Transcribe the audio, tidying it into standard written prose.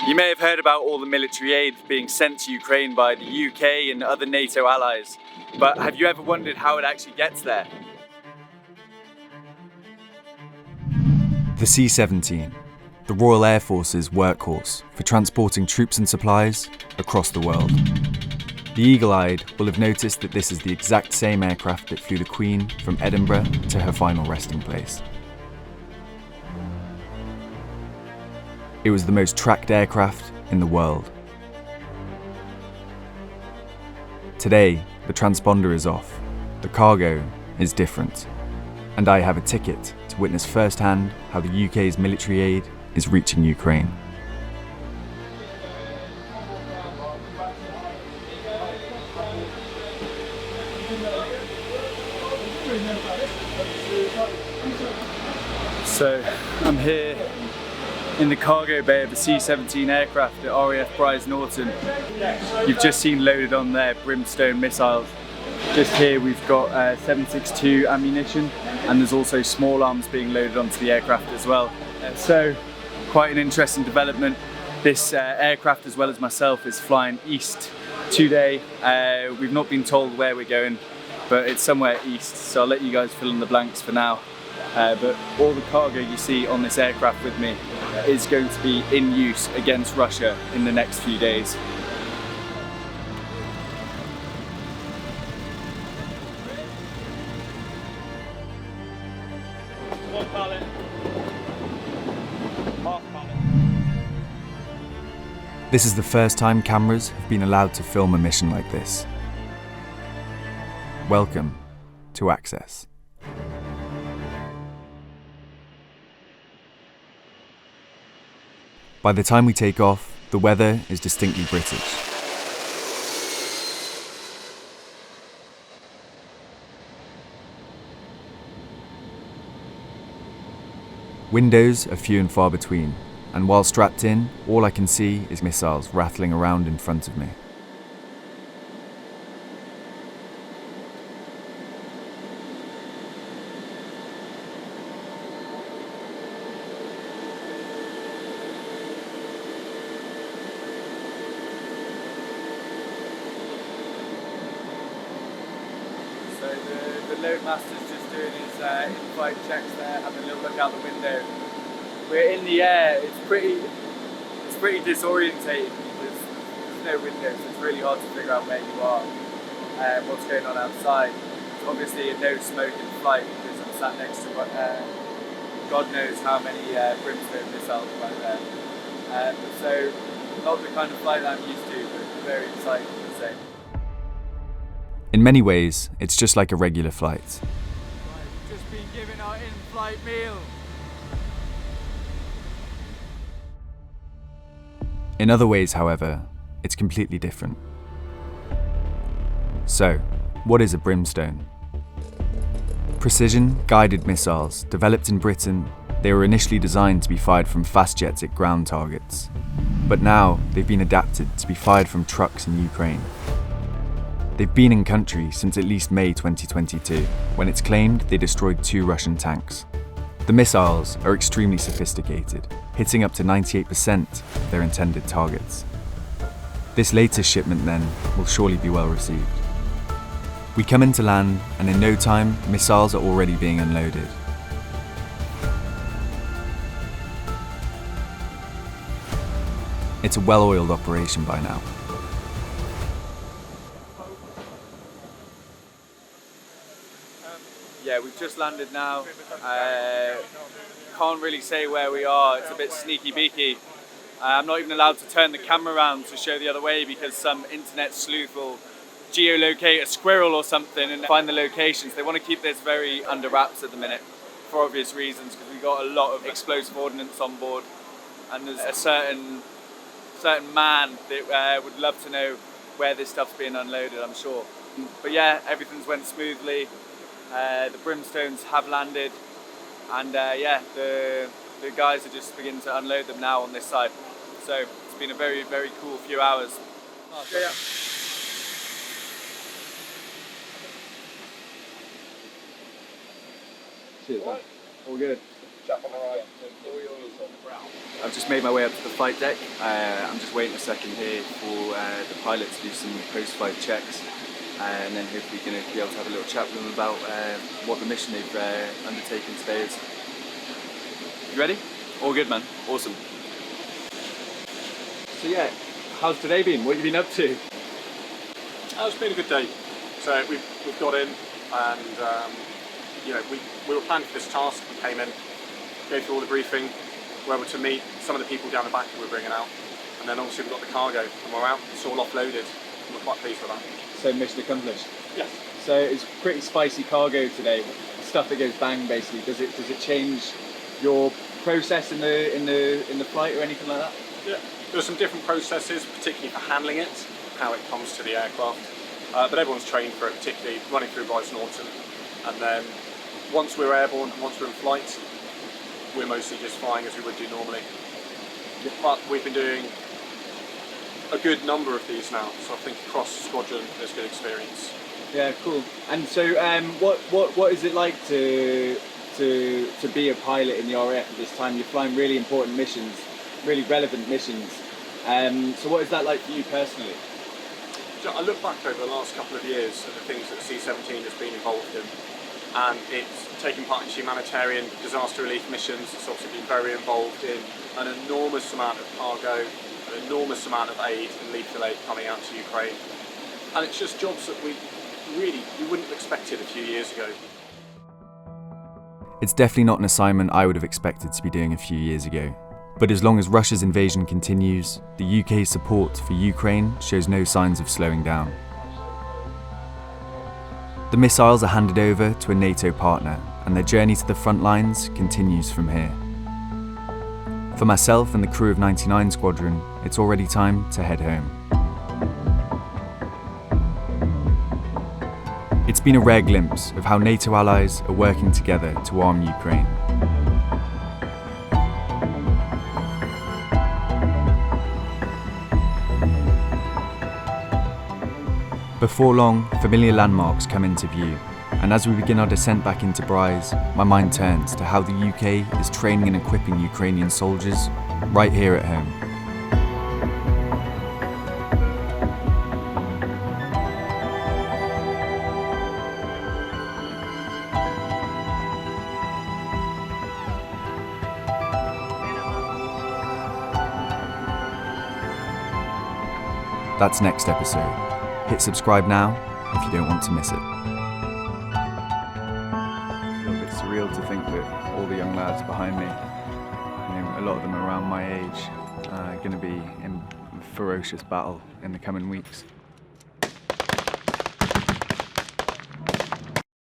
You may have heard about all the military aid being sent to Ukraine by the UK and other NATO allies, but have you ever wondered how it actually gets there? The C-17, the Royal Air Force's workhorse for transporting troops and supplies across the world. The eagle-eyed will have noticed that this is the exact same aircraft that flew the Queen from Edinburgh to her final resting place. It was the most tracked aircraft in the world. Today, the transponder is off, the cargo is different, and I have a ticket to witness firsthand how the UK's military aid is reaching Ukraine. So I'm here in the cargo bay of the C-17 aircraft at RAF Brize Norton. You've just seen loaded on there Brimstone missiles. Just here we've got 7.62 ammunition, and there's also small arms being loaded onto the aircraft as well. So quite an interesting development. This aircraft, as well as myself, is flying east today. We've not been told where we're going, but it's somewhere east, so I'll let you guys fill in the blanks for now. But all the cargo you see on this aircraft with me is going to be in use against Russia in the next few days. One pallet, half pallet. This is the first time cameras have been allowed to film a mission like this. Welcome to Access. By the time we take off, the weather is distinctly British. Windows are few and far between, and while strapped in, all I can see is missiles rattling around in front of me. So the loadmaster's just doing his in-flight checks there, having a little look out the window. We're in the air. It's pretty disorientating because there's no window, so it's really hard to figure out where you are and what's going on outside. It's obviously a no smoke in flight because I'm sat next to God knows how many Brimstone missiles right there. So not the kind of flight that I'm used to, but very exciting to say. In many ways, it's just like a regular flight. Right, just been given our in-flight meal. In other ways, however, it's completely different. So, what is a Brimstone? Precision, guided missiles developed in Britain. They were initially designed to be fired from fast jets at ground targets, but now they've been adapted to be fired from trucks in Ukraine. They've been in country since at least May 2022, when it's claimed they destroyed 2 Russian tanks. The missiles are extremely sophisticated, hitting up to 98% of their intended targets. This latest shipment then will surely be well received. We come into land, and in no time, missiles are already being unloaded. It's a well-oiled operation by now. Yeah, we've just landed now. Can't really say where we are. It's a bit sneaky beaky. I'm not even allowed to turn the camera around to show the other way because some internet sleuth will geolocate a squirrel or something and find the locations. They want to keep this very under wraps at the minute for obvious reasons because we've got a lot of explosive ordnance on board, and there's a certain man that would love to know where this stuff's being unloaded, I'm sure. But yeah, everything's went smoothly. The Brimstones have landed, and yeah, the guys are just beginning to unload them now on this side. So it's been a very, very cool few hours. Yeah. Cheers, man. All good. I've just made my way up to the flight deck. I'm just waiting a second here for the pilot to do some post-flight checks, and then hopefully going to be able to have a little chat with them about what the mission they've undertaken today is. You ready? All good, man. Awesome. So yeah, how's today been? What have you been up to? It's been a good day. So we've got in, and you know, we were planned for this task. We came in, go through all the briefing. We're able to meet some of the people down the back that we're bringing out, and then obviously we've got the cargo, and we're out. It's all offloaded. And we're quite pleased with that. So mission accomplished. Yes. So it's pretty spicy cargo today. Stuff that goes bang, basically. Does it change your process in the flight or anything like that? Yeah. There are some different processes, particularly for handling it, how it comes to the aircraft. But everyone's trained for it, particularly running through Bryce Norton. And then once we're airborne and once we're in flight, we're mostly just flying as we would do normally. But we've been doing a good number of these now, so I think across the squadron there's good experience. Yeah, cool. And so, what is it like to be a pilot in the RAF at this time? You're flying really important missions, really relevant missions. So what is that like for you personally? So I look back over the last couple of years at the things that the C-17 has been involved in, and it's taken part in humanitarian disaster relief missions. It's also been very involved in an enormous amount of cargo, an enormous amount of aid and lethal aid coming out to Ukraine. And it's just jobs that we wouldn't have expected a few years ago. It's definitely not an assignment I would have expected to be doing a few years ago. But as long as Russia's invasion continues, the UK's support for Ukraine shows no signs of slowing down. The missiles are handed over to a NATO partner, and their journey to the front lines continues from here. For myself and the crew of 99 Squadron, it's already time to head home. It's been a rare glimpse of how NATO allies are working together to arm Ukraine. Before long, familiar landmarks come into view, and as we begin our descent back into Bryce, my mind turns to how the UK is training and equipping Ukrainian soldiers right here at home. That's next episode. Hit subscribe now if you don't want to miss it. It's a little bit surreal to think that all the young lads behind me, a lot of them around my age, are going to be in ferocious battle in the coming weeks.